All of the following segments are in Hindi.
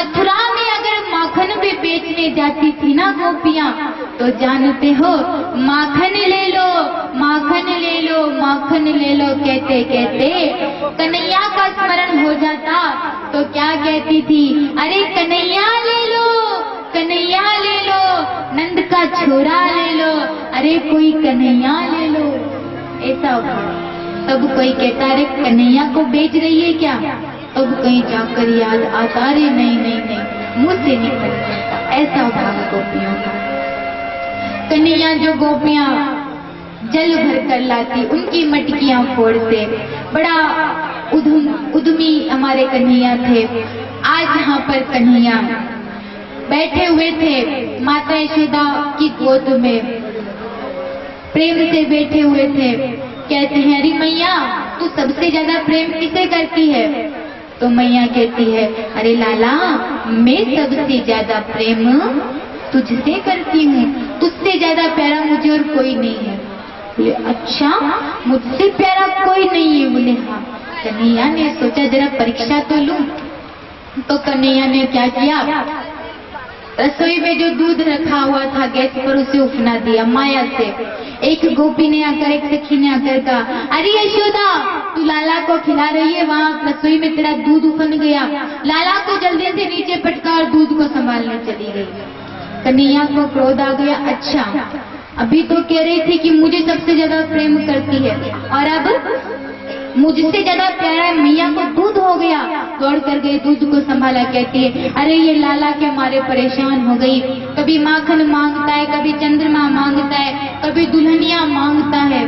मथुरा में अगर माखन भी बेचने जाती थी ना गोपियां, तो जानते हो माखन ले लो, माखन ले लो, माखन ले लो कहते कहते कन्हैया का स्मरण हो जाता तो क्या कहती थी, अरे कन्हैया ले लो, कन्हैया ले लो, नंद का छोरा ले लो, अरे कोई कन्हैया ले लो। ऐसा होगा। तब कोई कहता अरे कन्हैया को बेच रही है क्या, तब कहीं जाकर याद आता, अरे नहीं नहीं नहीं मुझसे नहीं कर सकता। ऐसा भाव गोपियों का। कन्हैया जो गोपियां जल भर कर लाती, उनकी मटकियां फोड़ते, बड़ा उद्यमी हमारे कन्हैया थे। आज यहाँ पर कन्हैया बैठे हुए थे माता यशोदा की गोद में, प्रेम से बैठे हुए थे। कहते हैं अरे मैया तू सबसे ज्यादा प्रेम किसे करती है, तो मैया कहती है अरे लाला मैं सबसे ज्यादा प्रेम तुझसे करती हूँ, तुझसे ज्यादा प्यारा मुझे और कोई नहीं है। बोले अच्छा मुझसे प्यारा कोई नहीं है। बोले हाँ। कन्हैया ने सोचा जरा परीक्षा तो लूं, तो कन्हैया ने क्या किया, रसोई में जो दूध रखा हुआ था गैस पर उसे उफना दिया माया से। एक गोपी ने आकर, एक सखी ने आकर कहा अरे यशोदा तू लाला को खिला रही है, वहाँ रसोई में तेरा दूध उफन गया, लाला को जल्दी से नीचे पटका और दूध को संभालने चली गई। कन्हैया को क्रोध आ गया, अच्छा अभी तो कह रही थी कि मुझे सबसे ज्यादा प्रेम करती है और अब मुझसे ज्यादा प्यारा मैया को दूध हो गया। दौड़ कर गई, दूध को संभाला। कहती है अरे ये लाला के मारे परेशान हो गई, कभी माखन मांगता है, कभी चंद्रमा मांगता है, कभी दुल्हनिया मांगता है,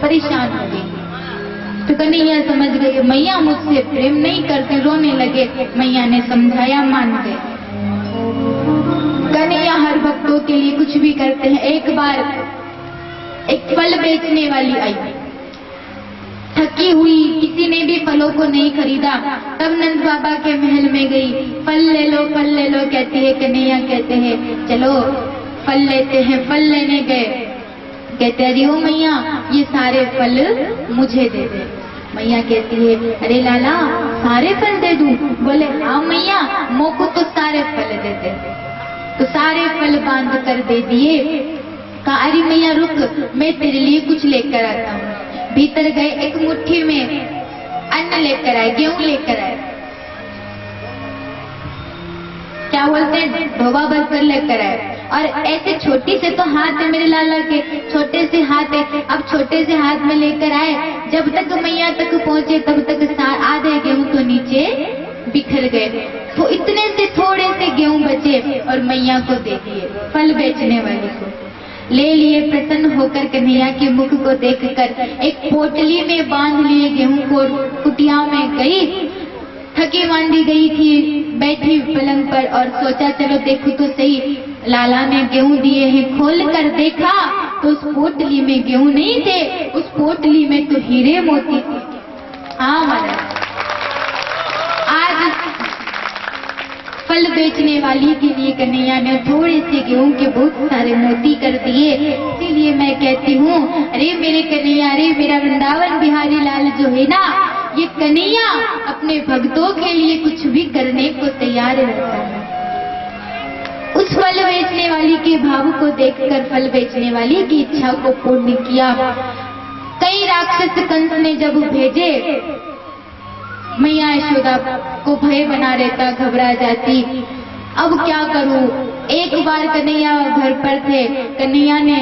परेशान हो गई। तो कन्हैया समझ गई मैया मुझसे प्रेम नहीं करती, रोने लगे। मैया ने समझाया, मान गए। कन्हैया हर भक्तों के लिए कुछ भी करते हैं। एक बार एक फल बेचने वाली आई, थकी हुई, किसी ने भी फलों को नहीं खरीदा, तब नंद बाबा के महल में गई। फल ले लो, फल ले लो कहती है। कन्हैया कहते हैं चलो फल लेते हैं। फल लेने गए, कहते अरे ओ मैया ये सारे फल मुझे दे दे। मैया कहती है अरे लाला सारे फल दे दूं? बोले हाँ मैया मोको तो सारे फल दे दे। तो सारे फल बांध कर दे दिए। कहा अरे मैया रुक, मैं तेरे लिए कुछ लेकर आता हूँ। भीतर गए, एक मुट्ठी में अन्न लेकर आए, गेहूं लेकर आए, क्या बोलते हैं ढोबा भर कर लेकर आए। और ऐसे छोटी से तो हाथ है मेरे लाला के, छोटे से हाथ है। अब छोटे से हाथ में लेकर आए, जब तक मैया तक पहुंचे तब तक आधे गेहूं तो नीचे बिखर गए। तो इतने से थोड़े से गेहूं बचे और मैया को दे दिए, फल बेचने वाले को ले लिए। प्रसन्न होकर कन्हैया के मुख को देखकर एक पोटली में बांध लिए गेहूं को, कुटिया में गई। थकी मांदी गई थी, बैठी पलंग पर और सोचा चलो देखो तो सही, लाला ने गेहूं दिए हैं। खोल कर देखा तो उस पोटली में गेहूं नहीं थे, उस पोटली में तो हीरे मोती थे। हाँ महाराज, आज फल बेचने वाली के लिए कन्हैया ने थोड़े से गेहूं के बहुत सारे मोती कर दिए। इसीलिए मैं कहती हूँ अरे मेरे कन्हैया, अरे मेरा वृंदावन बिहारी लाल जो है ना, ये कन्हैया अपने भक्तों के लिए कुछ भी करने को तैयार रहता है। उस फल बेचने वाली के भाव को देखकर फल बेचने वाली की इच्छा को पूर्ण किया। कई राक्षस कंस ने जब भेजे, मैया यशोदा को भय बना रहता, घबरा जाती। अब क्या करूं? एक बार कन्हैया घर पर थे, कन्हैया ने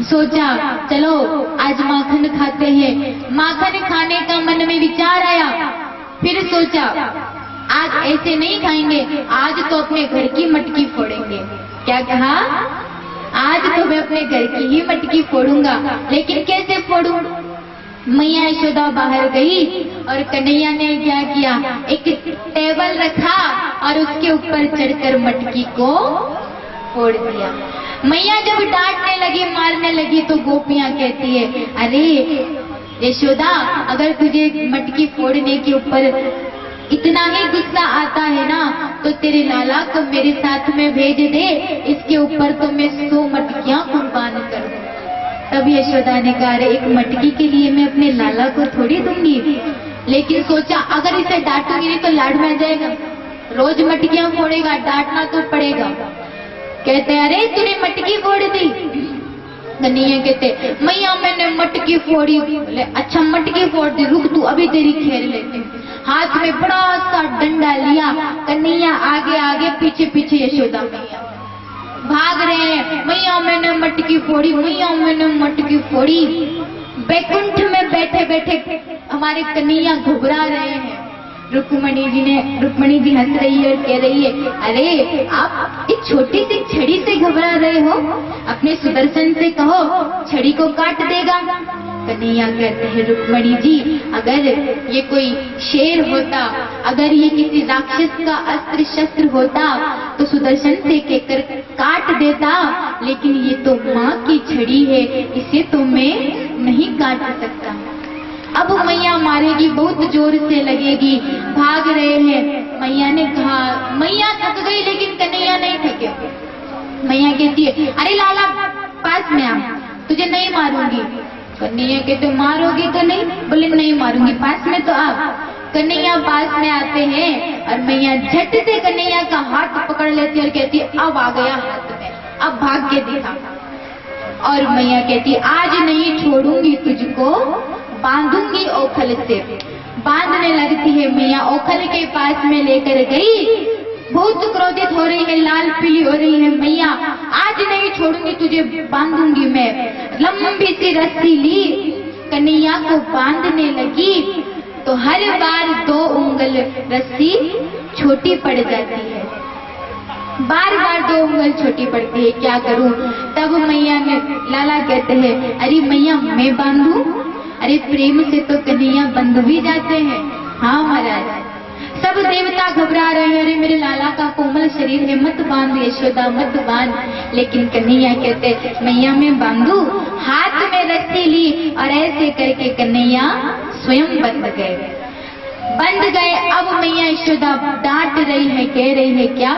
सोचा चलो आज माखन खाते हैं। माखन खाने का मन में विचार आया, फिर सोचा आज ऐसे नहीं खाएंगे, आज तो अपने घर की मटकी फोड़ेंगे। क्या कहा? आज तो मैं अपने घर की ही मटकी फोड़ूंगा, लेकिन कैसे फोड़ूं? मैया यशोदा बाहर गई और कन्हैया ने क्या किया, एक टेबल रखा और उसके ऊपर चढ़कर मटकी को फोड़ दिया। मैया जब डांटने लगी, मारने लगी, तो गोपियां कहती है अरे यशोदा अगर तुझे मटकी फोड़ने के ऊपर इतना ही गुस्सा आता है ना, तो तेरे लाला को मेरे साथ में भेज दे, इसके ऊपर तो मैं 100 मटकियां कुर्बान कर दूं। तब यशोदा ने कहा एक मटकी के लिए मैं अपने लाला को थोड़ी दूंगी, लेकिन सोचा अगर इसे डांटूंगी तो लाड में आ जाएगा, रोज मटकियां फोड़ेगा, डांटना तो पड़ेगा। कहते अरे तूने मटकी फोड़ दी। कन्हैया कहते मैया मैंने मटकी फोड़ी। बोले अच्छा मटकी फोड़ दी, रुक तू अभी तेरी खेल लेते हैं। हाथ में बड़ा सा डंडा लिया, कन्हैया आगे आगे पीछे पीछे यशोदा मैया भाग रहे हैं। मैया मैंने मटकी फोड़ी, मैया मैंने मटकी फोड़ी। बैकुंठ में बैठे बैठे हमारे कन्हैया घबरा रहे हैं। रुक्मणी जी हंस रही है और कह रही है अरे आप इस छोटी सी छड़ी से घबरा रहे हो, अपने सुदर्शन से कहो छड़ी को काट देगा। कन्हैया कहते हैं रुक्मणी जी अगर ये कोई शेर होता, अगर ये किसी राक्षस का अस्त्र शस्त्र होता तो सुदर्शन से कहकर काट देता, लेकिन ये तो माँ की छड़ी है, इसे तो मैं नहीं काट सकता। अब मैया मारेगी, बहुत जोर से लगेगी। भाग रहे हैं। मैया ने कहा, मैया थक गई लेकिन कन्हैया नहीं थके। मैया कहती है अरे लाला पास में आ, तुझे नहीं मारूंगी। कन्हैया कहते मारोगी तो नहीं? बोले नहीं मारूंगी, पास में तो आ। कन्हैया पास में आते हैं और मैया झट से कन्हैया का हाथ पकड़ लेती है और कहती है अब आ गया हाथ में, अब भाग के दिखा। और मैया कहती आज नहीं छोड़ूंगी तुझको, बांधूंगी ओखल से। बांधने लगती है मैया, ओखल के पास में लेकर गई। बहुत क्रोधित हो रही है, लाल पीली हो रही है मैया। आज नहीं छोड़ूंगी तुझे, बांधूंगी मैं। लंबी सी रस्सी ली, कन्हैया को बांधने लगी तो हर बार 2 उंगल रस्सी छोटी पड़ जाती है, बार बार 2 उंगल छोटी पड़ती है। क्या करूं? तब मैया ने, लाला कहते हैं अरे मैया मैं बांधू? अरे प्रेम से तो कन्हैया बंध भी जाते हैं। हाँ महाराज। सब देवता घबरा रहे हैं, अरे मेरे लाला का कोमल शरीर है, मत बांध यशोदा मत बांध। लेकिन कन्हैया कहते मैया मैं बांधू। हाथ में रस्सी ली और ऐसे करके कन्हैया स्वयं बंध गए। अब मैया यशोदा डांट रही है, कह रही है क्या?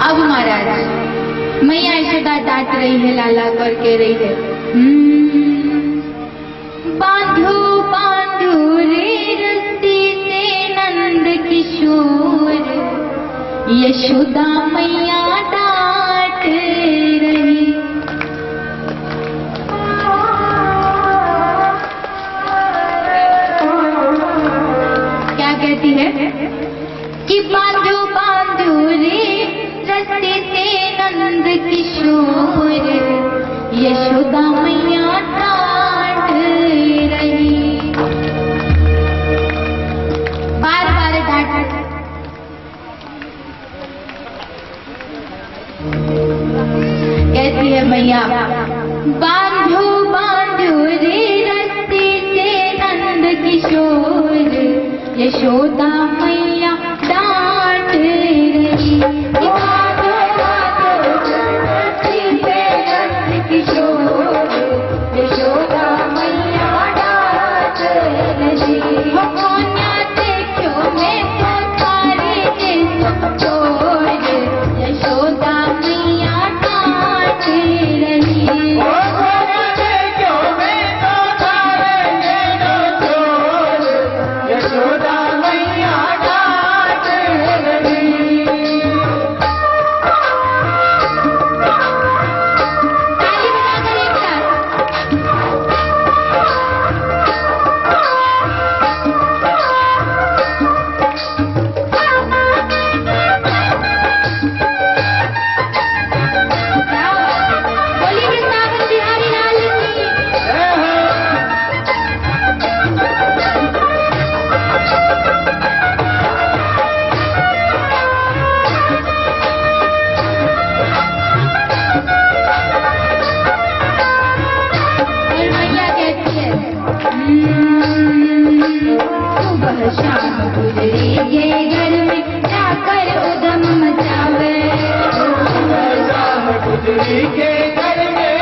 अब महाराज मैया यशोदा डांट रही है लाला को और कह रही है बांधो बांधो रे रस्सी से नंद किशोर, यशोदा मैया डांट रही। क्या कहती है कि बांधो बांधो रे रस्सी से नंद किशोर, यशोदा मैया डांट रही। बार बार डांट। कहती है मैया बांधो बांधो रे रस्सी से नंद किशोर, यशोदा मैया डांट रही। के घर में